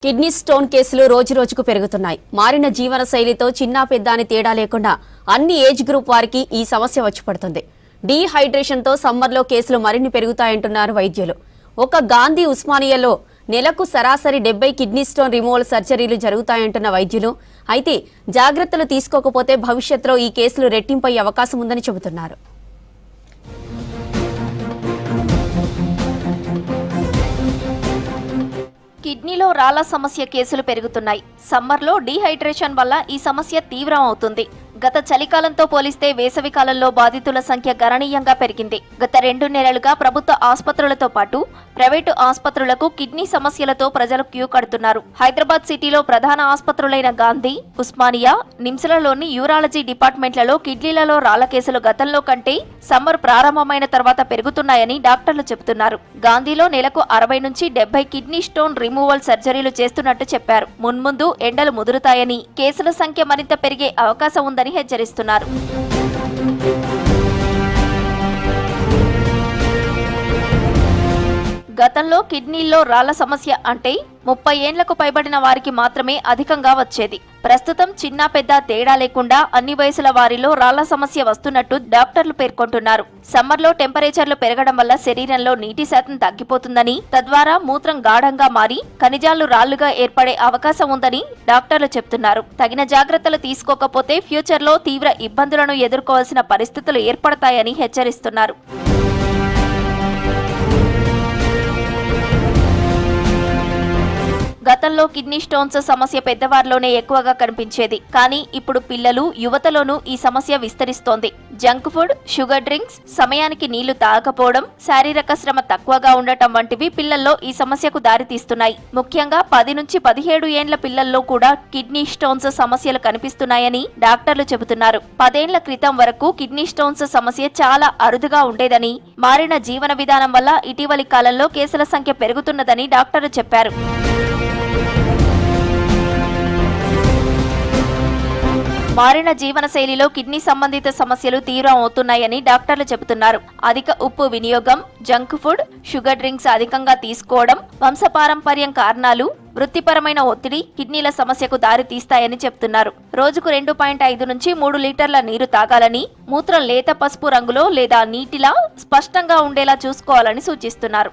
Kidney stone కేసులు రోజురోజుకు పెరుగుతున్నాయి. మారిన జీవన శైలితో చిన్న పెద్ద అని తేడా లేకుండా అన్ని ఏజ్ గ్రూప్ వారికి ఈ సమస్య వచ్చి పడుతుంది. డీహైడ్రేషన్తో సమ్మర్లో కేసులు మరిన్ని పెరుగుతాయంటున్నారు వైద్యులు. ఒక గాంధీ ఉస్మానియాలో నెలకు సరాసరి 70 కిడ్నీ స్టోన్ రిమూవల్ సర్జరీలు జరుగుతాయంటున్న వైద్యులు. అయితే జాగ్రత్తలు తీసుకోకపోతే భవిష్యత్తులో ఈ కేసులు రెట్టింపయ్యే అవకాశం ఉందని చెబుతున్నారు. కిడ్నీలో రాళ్ల సమస్య కేసులు పెరుగుతున్నాయి. సమ్మర్లో డీహైడ్రేషన్ వల్ల ఈ సమస్య తీవ్రం అవుతుంది. గత చలికాలంతో పోలిస్తే వేసవి కాలంలో బాధితుల సంఖ్య గణనీయంగా పెరిగింది. గత 2 నెలలుగా ప్రభుత్వ ఆసుపత్రులతో పాటు ప్రైవేటు ఆసుపత్రులకు కిడ్నీ సమస్యలతో ప్రజలు క్యూ కడుతున్నారు. హైదరాబాద్ సిటీలో ప్రధాన ఆసుపత్రులైన గాంధీ, ఉస్మానియా, నిమ్స్లలోని యూరాలజీ డిపార్ట్మెంట్లలో కిడ్నీలలో రాళ్ల కేసులు గతంలో కంటే సమ్మర్ ప్రారంభమైన తర్వాత పెరుగుతున్నాయని డాక్టర్లు చెబుతున్నారు. గాంధీలో నెలకు 60 నుంచి 70 కిడ్నీ స్టోన్ రిమూవల్ సర్జరీలు చేస్తున్నట్టు చెప్పారు. మున్ముందు ఎండలు ముదురుతాయని, కేసుల సంఖ్య మరింత పెరిగే అవకాశం ఉందని హెచ్చరిస్తున్నారు. గతంలో కిడ్నీల్లో రాళ్ల సమస్య అంటే 30 ఏండ్లకు పైబడిన వారికి మాత్రమే అధికంగా వచ్చేది. ప్రస్తుతం చిన్న పెద్ద తేడా లేకుండా అన్ని వయసుల వారిలో రాళ్ల సమస్య వస్తున్నట్టు డాక్టర్లు పేర్కొంటున్నారు. సమ్మర్లో టెంపరేచర్లు పెరగడం వల్ల శరీరంలో నీటి శాతం తగ్గిపోతుందని, తద్వారా మూత్రం గాఢంగా మారి ఖనిజాలు రాళ్లుగా ఏర్పడే అవకాశం ఉందని డాక్టర్లు చెబుతున్నారు. తగిన జాగ్రత్తలు తీసుకోకపోతే ఫ్యూచర్లో తీవ్ర ఇబ్బందులను ఎదుర్కోవాల్సిన పరిస్థితులు ఏర్పడతాయని హెచ్చరిస్తున్నారు. గతంలో కిడ్నీ స్టోన్స్ సమస్య పెద్దవారిలోనే ఎక్కువగా కనిపించేది. కానీ ఇప్పుడు పిల్లలు, యువతలోనూ ఈ సమస్య విస్తరిస్తోంది. జంక్ ఫుడ్, షుగర్ డ్రింక్స్, సమయానికి నీళ్లు తాగకపోవడం, శారీరక శ్రమ తక్కువగా ఉండటం వంటివి పిల్లల్లో ఈ సమస్యకు దారితీస్తున్నాయి. ముఖ్యంగా 10 నుంచి 17 ఏండ్ల పిల్లల్లో కూడా కిడ్నీ స్టోన్స్ సమస్యలు కనిపిస్తున్నాయని డాక్టర్లు చెబుతున్నారు. 10 ఏండ్ల క్రితం వరకు కిడ్నీ స్టోన్స్ సమస్య చాలా అరుదుగా ఉండేదని, మారిన జీవన విధానం వల్ల ఇటీవలి కాలంలో కేసుల సంఖ్య పెరుగుతున్నదని డాక్టర్లు చెప్పారు. మారిన జీవన శైలిలో కిడ్నీ సంబంధిత సమస్యలు తీవ్రం అవుతున్నాయని డాక్టర్లు చెబుతున్నారు. అధిక ఉప్పు వినియోగం, జంక్ ఫుడ్, షుగర్ డ్రింక్స్ అధికంగా తీసుకోవడం, వంశపారంపర్యం కారణాలు, వృత్తిపరమైన ఒత్తిడి కిడ్నీల సమస్యకు దారి తీస్తాయని చెబుతున్నారు. రోజుకు 2.5 నుంచి 3 లీటర్ల నీరు తాగాలని, మూత్రం లేత పసుపు రంగులో లేదా నీటిలా స్పష్టంగా ఉండేలా చూసుకోవాలని సూచిస్తున్నారు.